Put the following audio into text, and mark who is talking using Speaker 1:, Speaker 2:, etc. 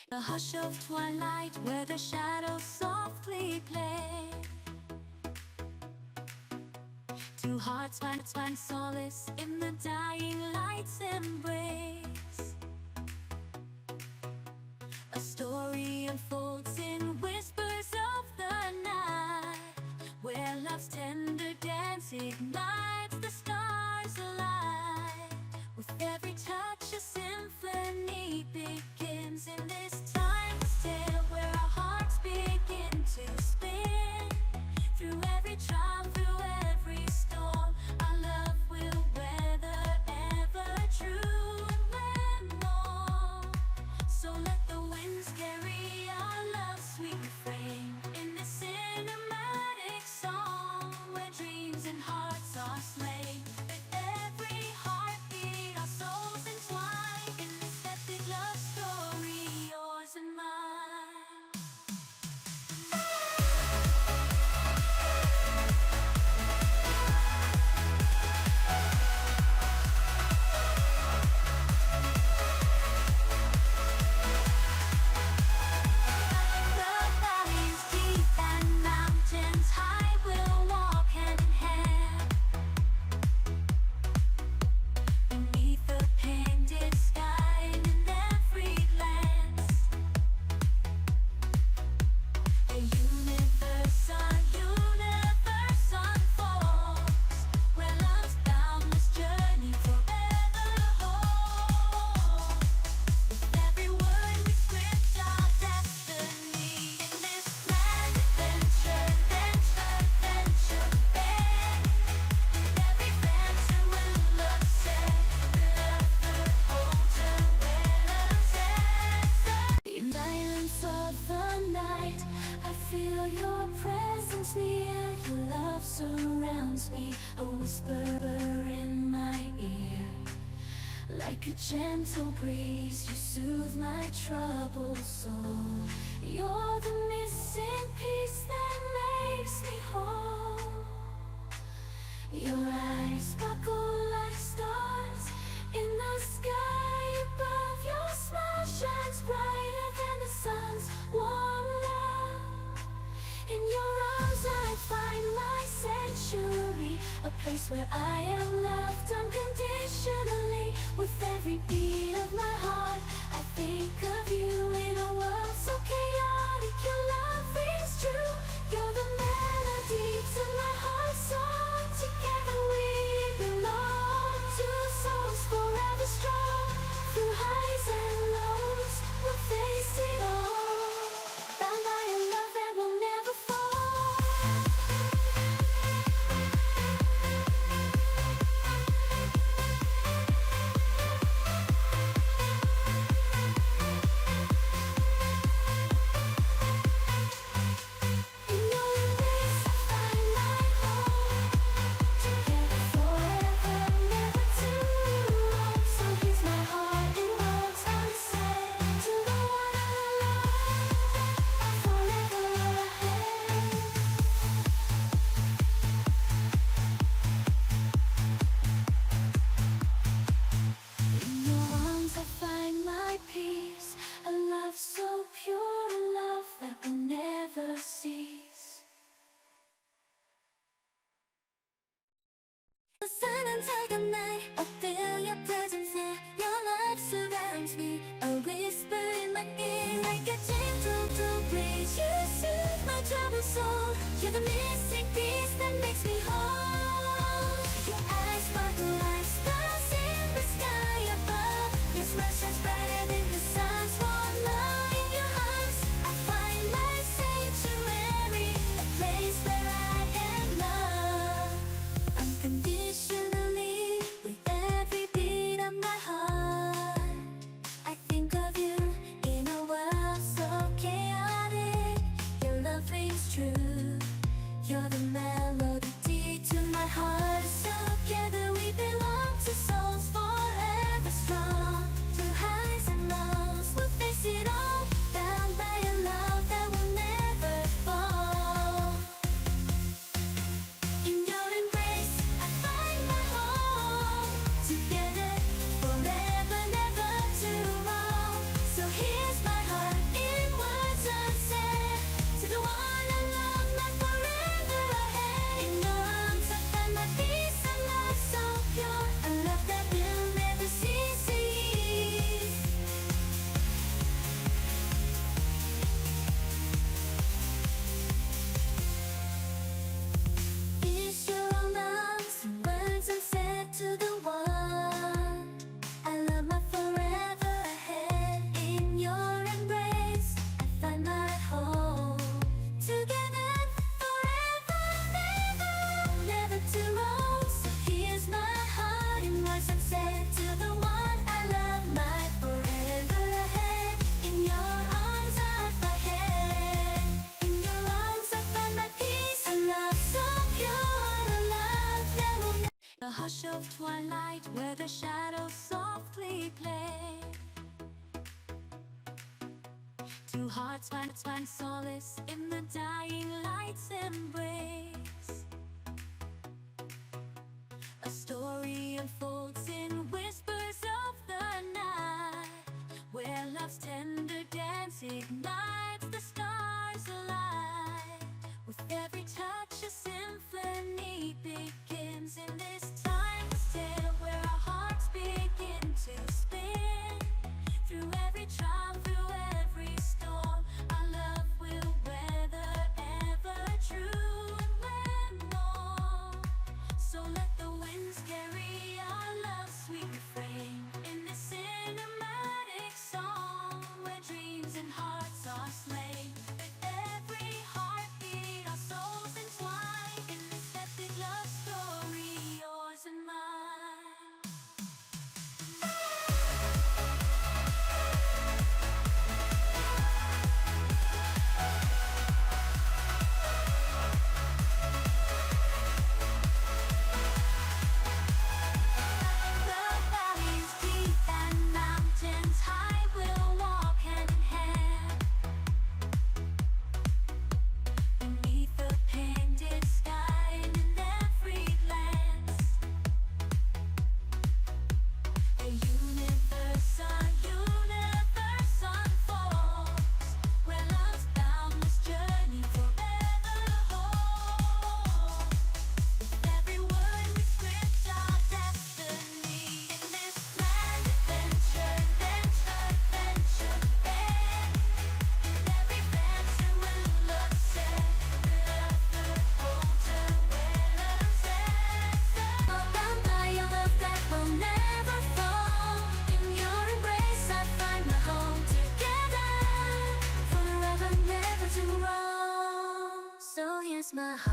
Speaker 1: The hush of twilight where the shadows softly play. Two hearts find solace in the dying light's embrace. A story unfolds in whispers of the night, where love's tender dance ignites the stars alight. With every touch a symphony begins in this timeless tale, where our hearts begin to spin. Through every trial, through every storm, our love will weather ever true and when warm. So let the winds carry our love's sweet refrain in this cinematic song, where dreams and hearts are slain. With every heartbeat, our souls entwine in this epic love story, yours and mine. The valleys deep and mountains high will walk hand in hand. Beneath the painted sky and in every glance, a universe unfolds, where love's boundless journey forever holds. With every word we script our destiny in this grand adventure, bend. Every venture will look set, love holds her where love's at. In silence of the night, I feel your presence near. Your love surrounds me, a whisper in my ear. Like a gentle breeze, you soothe my troubled soul. You're the missing piece that makes me whole. Your eyes sparkle like stars in the sky above. Your smile shines brighter than the sun's warm love. In your arms I find my sanctuary, a place where I am loved unconditionally. With every beat of my heart, I think of you. In a world so chaotic, your love rings true. You're the melody to my heart's song. Together we belong, two souls forever strong. Through highs and lows, we'll face it all, bound by a love that will never fall. In your embrace I find my home. Together forever, never too long. So here's my heart in words unsaid, to the one I love, forever ahead. In your arms I find my peace, a love so pure, a love that will never cease. The silence of the night, I feel your presence here. Your love surrounds me, a whisper in my ear. Like a gentle breeze, you soothe my troubled soul. You're the missing piece that makes me whole. Your eyes sparkle like stars in the sky above. Your smile shines brighter than the sun's warm love. In your arms I find my sanctuary, a place where I am loved unconditionally. With every beat of my heart, I think of you. In a world so chaotic, your love rings true. hush of twilight where the shadows softly play. Two hearts find solace in the dying light's embrace. A story unfolds in whispers of the night, where love's tender dance ignites the stars alight. With every touch a symphony begins in this timeless tale, where our hearts begin to spin. Through every trial, through every storm, our love will weather ever true and when warm. So let the winds carry our love's sweet refrain in this cinematic song, where dreams and hearts are slain. With every heartbeat, our souls entwine in this epic love story, yours and mine. So here's my heart.